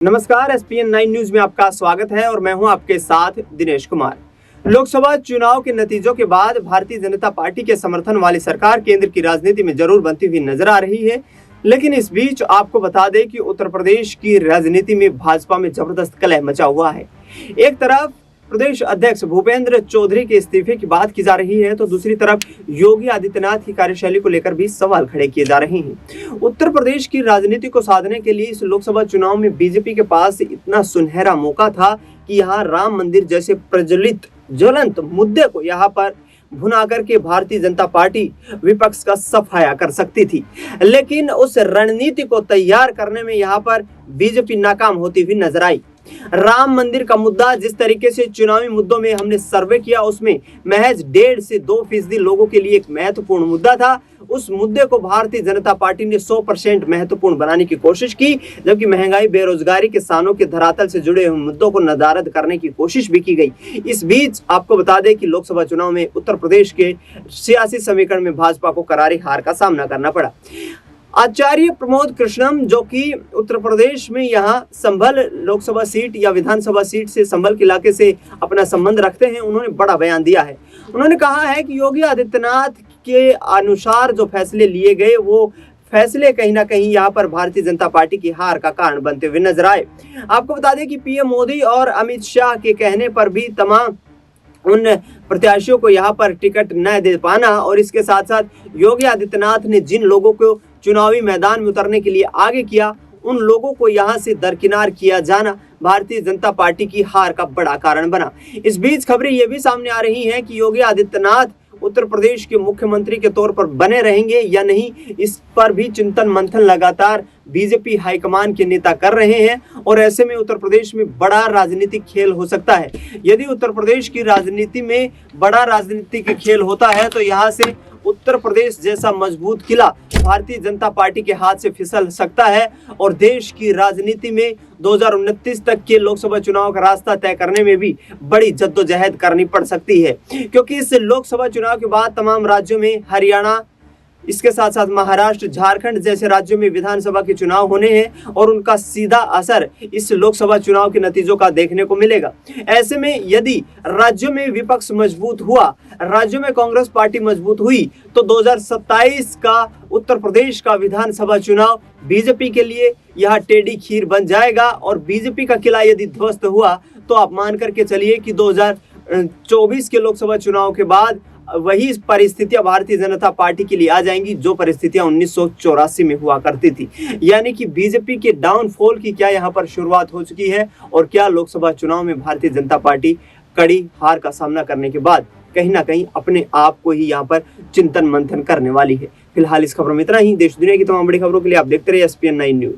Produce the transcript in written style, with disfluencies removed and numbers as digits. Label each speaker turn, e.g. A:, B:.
A: नमस्कार, SPN9 news में आपका स्वागत है और मैं हूं आपके साथ दिनेश कुमार। लोकसभा चुनाव के नतीजों के बाद भारतीय जनता पार्टी के समर्थन वाली सरकार केंद्र की राजनीति में जरूर बनती हुई नजर आ रही है, लेकिन इस बीच आपको बता दें कि उत्तर प्रदेश की राजनीति में भाजपा में जबरदस्त कलह मचा हुआ है। एक तरफ प्रदेश अध्यक्ष भूपेंद्र चौधरी के इस्तीफे की बात की जा रही है, तो दूसरी तरफ योगी आदित्यनाथ की कार्यशैली को लेकर भी सवाल खड़े किए जा रहे हैं। उत्तर प्रदेश की राजनीति को साधने के लिए इस लोकसभा चुनाव में बीजेपी के पास इतना सुनहरा मौका था कि यहाँ राम मंदिर जैसे प्रज्वलित ज्वलंत मुद्दे को यहाँ पर भुना करके भारतीय जनता पार्टी विपक्ष का सफाया कर सकती थी, लेकिन उस रणनीति को तैयार करने में यहाँ पर बीजेपी नाकाम होती हुई नजर आई। राम मंदिर का मुद्दा जिस तरीके से चुनावी मुद्दों में हमने सर्वे किया, उसमें महज 1.5 से 2% लोगों के लिए एक महत्वपूर्ण मुद्दा था। उस मुद्दे को भारतीय जनता पार्टी ने 100% महत्वपूर्ण बनाने की कोशिश की, जबकि महंगाई, बेरोजगारी, किसानों के धरातल से जुड़े हुए मुद्दों को नदारद करने की कोशिश भी की गई। इस बीच आपको बता दें कि लोकसभा चुनाव में उत्तर प्रदेश के सियासी समीकरण में भाजपा को करारी हार का सामना करना पड़ा। आचार्य प्रमोद कृष्णम, जो कि उत्तर प्रदेश में यहाँ संभल लोकसभा सीट या विधानसभा सीट से, संभल के इलाके से अपना संबंध रखते हैं, उन्होंने बड़ा बयान दिया है। उन्होंने कहा है कि योगी आदित्यनाथ के अनुसार जो फैसले लिए गए, वो फैसले कहीं ना कहीं यहाँ पर भारतीय जनता पार्टी की हार का कारण बनते हुए नजर आए। आपको बता दें कि पीएम मोदी और अमित शाह के कहने पर भी तमाम उन प्रत्याशियों को यहाँ पर टिकट न दे पाना, और इसके साथ साथ योगी आदित्यनाथ ने जिन लोगों को चुनावी मैदान में उतरने के लिए आगे किया, उन लोगों को यहाँ से दरकिनार किया जाना भारतीय जनता पार्टी की हार का बड़ा कारण बना। इस बीच खबरें ये भी सामने आ रही हैं कि योगी आदित्यनाथ उत्तर प्रदेश के मुख्यमंत्री के तौर पर बने रहेंगे या नहीं, इस पर भी चिंतन मंथन लगातार बीजेपी हाईकमान के नेता कर रहे हैं, और ऐसे में उत्तर प्रदेश में बड़ा राजनीतिक खेल हो सकता है। यदि उत्तर प्रदेश की राजनीति में बड़ा राजनीतिक खेल होता है, तो यहाँ से उत्तर प्रदेश जैसा मजबूत किला भारतीय जनता पार्टी के हाथ से फिसल सकता है, और देश की राजनीति में 2029 तक के लोकसभा चुनाव का रास्ता तय करने में भी बड़ी जद्दोजहद करनी पड़ सकती है, क्योंकि इस लोकसभा चुनाव के बाद तमाम राज्यों में, हरियाणा, इसके साथ साथ महाराष्ट्र, झारखंड जैसे राज्यों में विधानसभा के चुनाव होने हैं, और उनका सीधा असर इस लोकसभा चुनाव के नतीजों का देखने को मिलेगा। ऐसे में यदि राज्यों में विपक्ष मजबूत हुआ, राज्यों में कांग्रेस पार्टी मजबूत हुई, तो 2027 का उत्तर प्रदेश का विधानसभा चुनाव बीजेपी के लिए यह टेढ़ी खीर बन जाएगा, और बीजेपी का किला यदि ध्वस्त हुआ, तो आप मान करके चलिए कि 2024 के लोकसभा चुनाव के बाद वही परिस्थितियां भारतीय जनता पार्टी के लिए आ जाएंगी, जो परिस्थितियां 1984 में हुआ करती थी। यानी कि बीजेपी के डाउनफॉल की क्या यहां पर शुरुआत हो चुकी है, और क्या लोकसभा चुनाव में भारतीय जनता पार्टी कड़ी हार का सामना करने के बाद कहीं ना कहीं अपने आप को ही यहां पर चिंतन मंथन करने वाली है। फिलहाल इस खबर में इतना ही। देश दुनिया की तमाम बड़ी खबरों के लिए आप देखते रहिए SPN9 न्यूज।